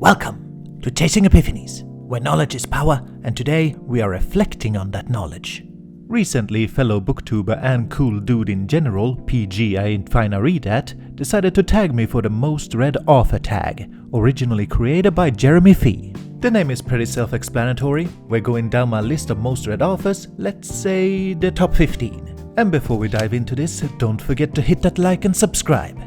Welcome to Chasing Epiphanies, where knowledge is power, and today we are reflecting on that knowledge. Recently, fellow booktuber and cool dude in general, PG I ain't fine to read at, decided to tag me for the most read author tag, originally created by Jeremy Fee. The name is pretty self-explanatory. We're going down my list of most read authors, let's say the top 15. And before we dive into this, don't forget to hit that like and subscribe.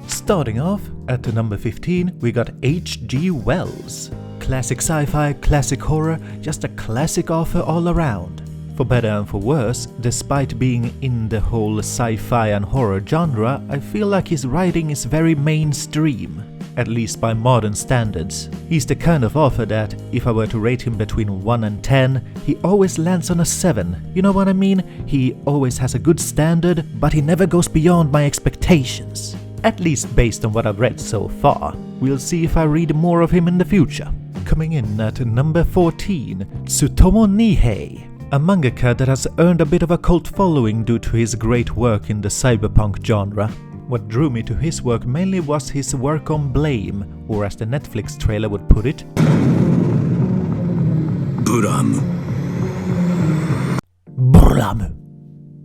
Starting off, at the number 15, we got H.G. Wells. Classic sci-fi, classic horror, just a classic author all around. For better and for worse, despite being in the whole sci-fi and horror genre, I feel like his writing is very mainstream, at least by modern standards. He's the kind of author that, if I were to rate him between 1 and 10, he always lands on a 7. You know what I mean? He always has a good standard, but he never goes beyond my expectations. At least based on what I've read so far. We'll see if I read more of him in the future. Coming in at number 14, Tsutomu Nihei. A mangaka that has earned a bit of a cult following due to his great work in the cyberpunk genre. What drew me to his work mainly was his work on Blame, or as the Netflix trailer would put it, Buram.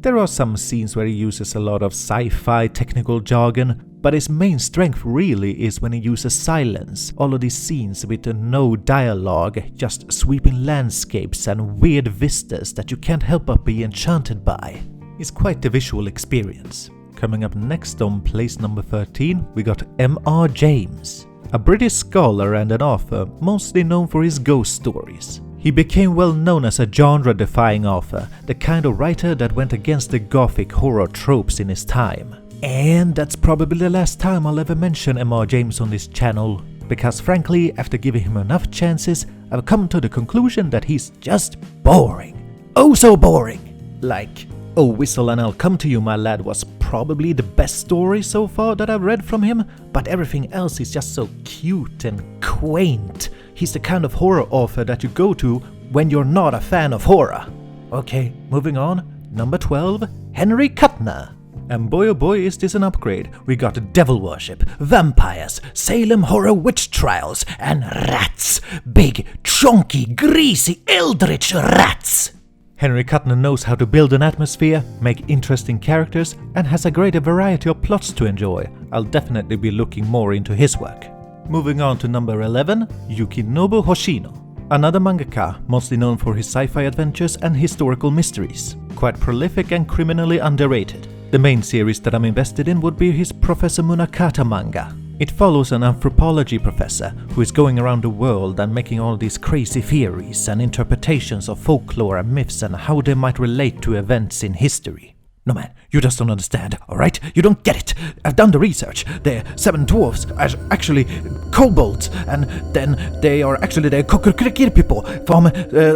There are some scenes where he uses a lot of sci-fi technical jargon, but his main strength really is when he uses silence. All of these scenes with no dialogue, just sweeping landscapes and weird vistas that you can't help but be enchanted by. It's quite the visual experience. Coming up next on place number 13, we got M.R. James, a British scholar and an author mostly known for his ghost stories. He became well known as a genre-defying author, the kind of writer that went against the gothic horror tropes in his time. And that's probably the last time I'll ever mention M.R. James on this channel, because frankly, after giving him enough chances, I've come to the conclusion that he's just boring. Oh so boring! Like, Oh Whistle and I'll Come to You My Lad was probably the best story so far that I've read from him, but everything else is just so cute and quaint. He's the kind of horror author that you go to when you're not a fan of horror. Okay, moving on. Number 12, Henry Kuttner. And boy oh boy is this an upgrade. We got devil worship, vampires, Salem horror witch trials, and rats. Big, chunky, greasy, eldritch rats. Henry Kuttner knows how to build an atmosphere, make interesting characters, and has a greater variety of plots to enjoy. I'll definitely be looking more into his work. Moving on to number 11, Yukinobu Hoshino. Another mangaka, mostly known for his sci-fi adventures and historical mysteries. Quite prolific and criminally underrated. The main series that I'm invested in would be his Professor Munakata manga. It follows an anthropology professor who is going around the world and making all these crazy theories and interpretations of folklore and myths and how they might relate to events in history. No man, you just don't understand, alright? You don't get it. I've done the research. The 7 dwarfs are actually kobolds, and then they are actually the kokurikiri people from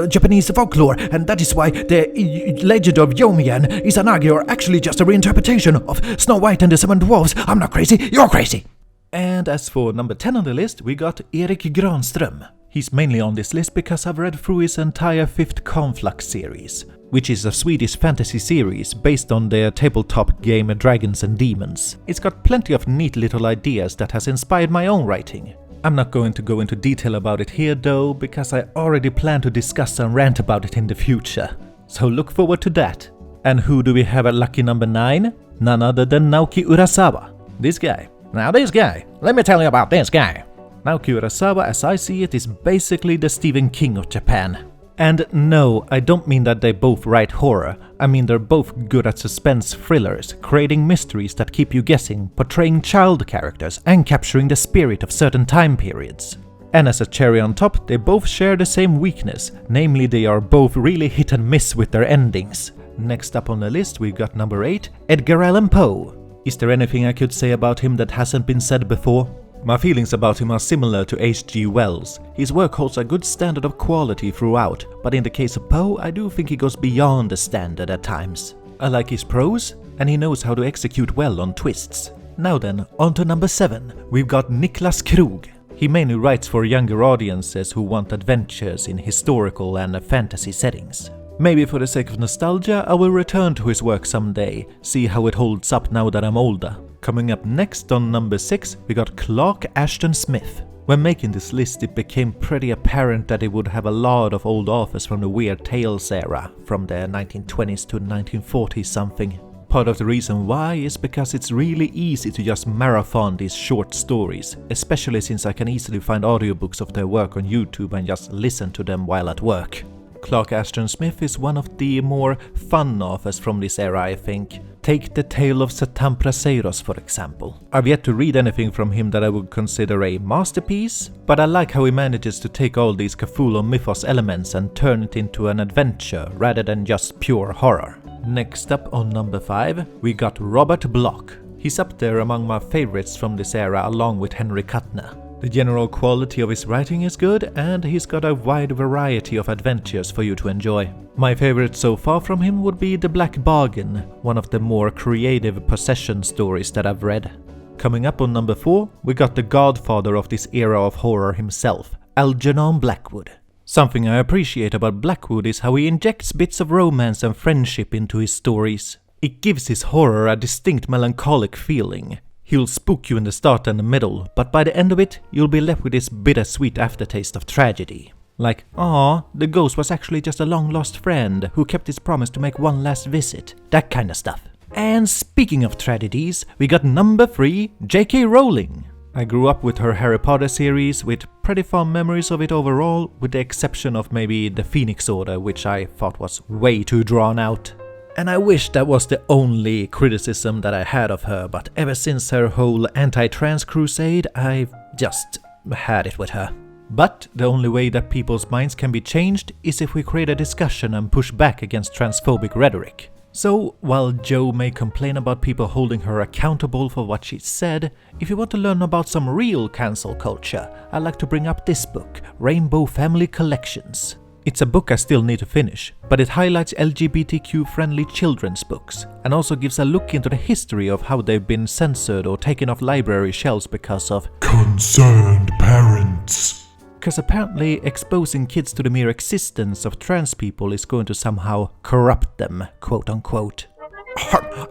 Japanese folklore, and that is why the legend of Yomi and Izanagi are actually just a reinterpretation of Snow White and the 7 dwarfs. I'm not crazy, you're crazy! And as for number 10 on the list, we got Erik Granström. He's mainly on this list because I've read through his entire 5th Conflux series, which is a Swedish fantasy series based on their tabletop game Dragons and Demons. It's got plenty of neat little ideas that has inspired my own writing. I'm not going to go into detail about it here though, because I already plan to discuss and rant about it in the future. So look forward to that. And who do we have at lucky number 9? None other than Naoki Urasawa. This guy. Now this guy. Let me tell you about this guy. Naoki Urasawa, as I see it, is basically the Stephen King of Japan. And no, I don't mean that they both write horror. I mean they're both good at suspense thrillers, creating mysteries that keep you guessing, portraying child characters, and capturing the spirit of certain time periods. And as a cherry on top, they both share the same weakness, namely they are both really hit and miss with their endings. Next up on the list we've got number 8, Edgar Allan Poe. Is there anything I could say about him that hasn't been said before? My feelings about him are similar to H.G. Wells. His work holds a good standard of quality throughout, but in the case of Poe, I do think he goes beyond the standard at times. I like his prose, and he knows how to execute well on twists. Now then, on to number 7, we've got Niklas Krug. He mainly writes for younger audiences who want adventures in historical and fantasy settings. Maybe for the sake of nostalgia, I will return to his work someday, see how it holds up now that I'm older. Coming up next on number 6, we got Clark Ashton Smith. When making this list, it became pretty apparent that it would have a lot of old authors from the Weird Tales era, from the 1920s to 1940s something. Part of the reason why is because it's really easy to just marathon these short stories, especially since I can easily find audiobooks of their work on YouTube and just listen to them while at work. Clark Ashton Smith is one of the more fun authors from this era, I think. Take The Tale of Satan Praseiros, for example. I've yet to read anything from him that I would consider a masterpiece, but I like how he manages to take all these Cthulhu Mythos elements and turn it into an adventure rather than just pure horror. Next up on number 5, we got Robert Bloch. He's up there among my favorites from this era along with Henry Kuttner. The general quality of his writing is good, and he's got a wide variety of adventures for you to enjoy. My favorite so far from him would be The Black Bargain, one of the more creative possession stories that I've read. Coming up on number 4, we got the godfather of this era of horror himself, Algernon Blackwood. Something I appreciate about Blackwood is how he injects bits of romance and friendship into his stories. It gives his horror a distinct melancholic feeling. He'll spook you in the start and the middle, but by the end of it, you'll be left with this bittersweet aftertaste of tragedy. Like, "Aw, the ghost was actually just a long-lost friend who kept his promise to make one last visit." That kind of stuff. And speaking of tragedies, we got number 3, J.K. Rowling. I grew up with her Harry Potter series, with pretty fond memories of it overall, with the exception of maybe the Phoenix Order, which I thought was way too drawn out. And I wish that was the only criticism that I had of her, but ever since her whole anti-trans crusade, I've just had it with her. But the only way that people's minds can be changed is if we create a discussion and push back against transphobic rhetoric. So, while Joe may complain about people holding her accountable for what she said, if you want to learn about some real cancel culture, I'd like to bring up this book, Rainbow Family Collections. It's a book I still need to finish, but it highlights LGBTQ-friendly children's books, and also gives a look into the history of how they've been censored or taken off library shelves because of concerned parents. Because apparently exposing kids to the mere existence of trans people is going to somehow corrupt them, quote-unquote.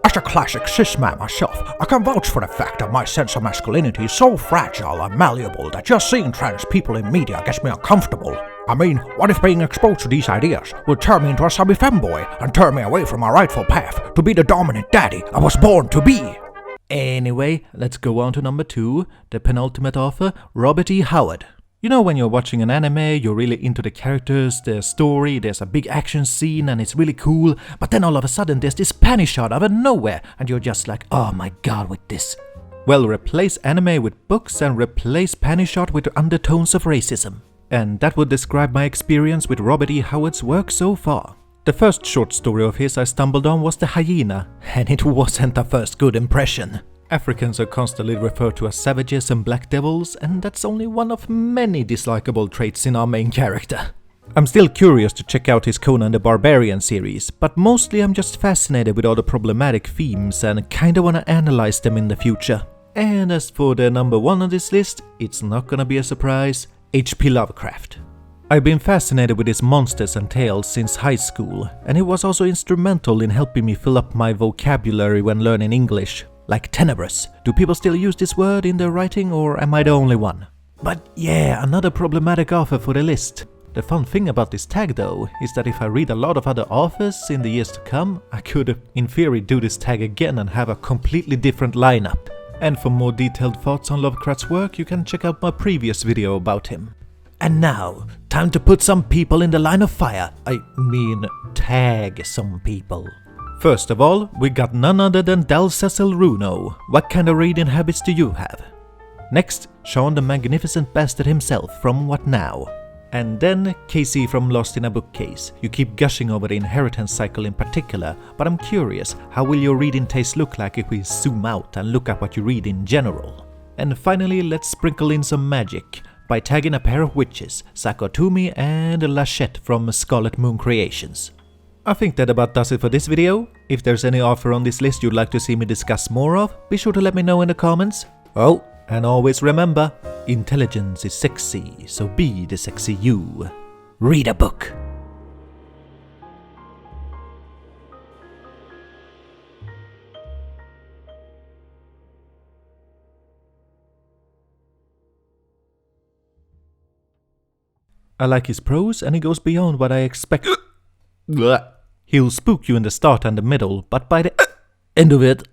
As a classic cis man myself, I can vouch for the fact that my sense of masculinity is so fragile and malleable that just seeing trans people in media gets me uncomfortable. I mean, what if being exposed to these ideas would turn me into a subby femboy and turn me away from my rightful path to be the dominant daddy I was born to be? Anyway, let's go on to number 2, the penultimate author, Robert E. Howard. You know, when you're watching an anime, you're really into the characters, the story, there's a big action scene and it's really cool, but then all of a sudden there's this panty shot out of nowhere and you're just like, oh my god, with this. Well, replace anime with books and replace panty shot with undertones of racism. And that would describe my experience with Robert E. Howard's work so far. The first short story of his I stumbled on was The Hyena, and it wasn't a first good impression. Africans are constantly referred to as savages and black devils, and that's only one of many dislikable traits in our main character. I'm still curious to check out his Conan the Barbarian series, but mostly I'm just fascinated with all the problematic themes and kinda wanna analyze them in the future. And as for the number 1 on this list, it's not gonna be a surprise, H.P. Lovecraft. I've been fascinated with his monsters and tales since high school, and he was also instrumental in helping me fill up my vocabulary when learning English. Like tenebrous. Do people still use this word in their writing, or am I the only one? But yeah, another problematic author for the list. The fun thing about this tag though, is that if I read a lot of other authors in the years to come, I could in theory do this tag again and have a completely different lineup. And for more detailed thoughts on Lovecraft's work, you can check out my previous video about him. And now, time to put some people in the line of fire. I mean, tag some people. First of all, we got none other than Del Cecil Runo. What kind of reading habits do you have? Next, Sean the Magnificent Bastard himself from What Now? And then Casey from Lost in a Bookcase. You keep gushing over the inheritance cycle in particular, but I'm curious, how will your reading taste look like if we zoom out and look at what you read in general? And finally, let's sprinkle in some magic by tagging a pair of witches, Sakotumi and Lachette from Scarlet Moon Creations. I think that about does it for this video. If there's any author on this list you'd like to see me discuss more of, be sure to let me know in the comments. Oh, and always remember, intelligence is sexy, so be the sexy you. Read a book. I like his prose and he goes beyond what I expect. He'll spook you in the start and the middle, but by the end of it,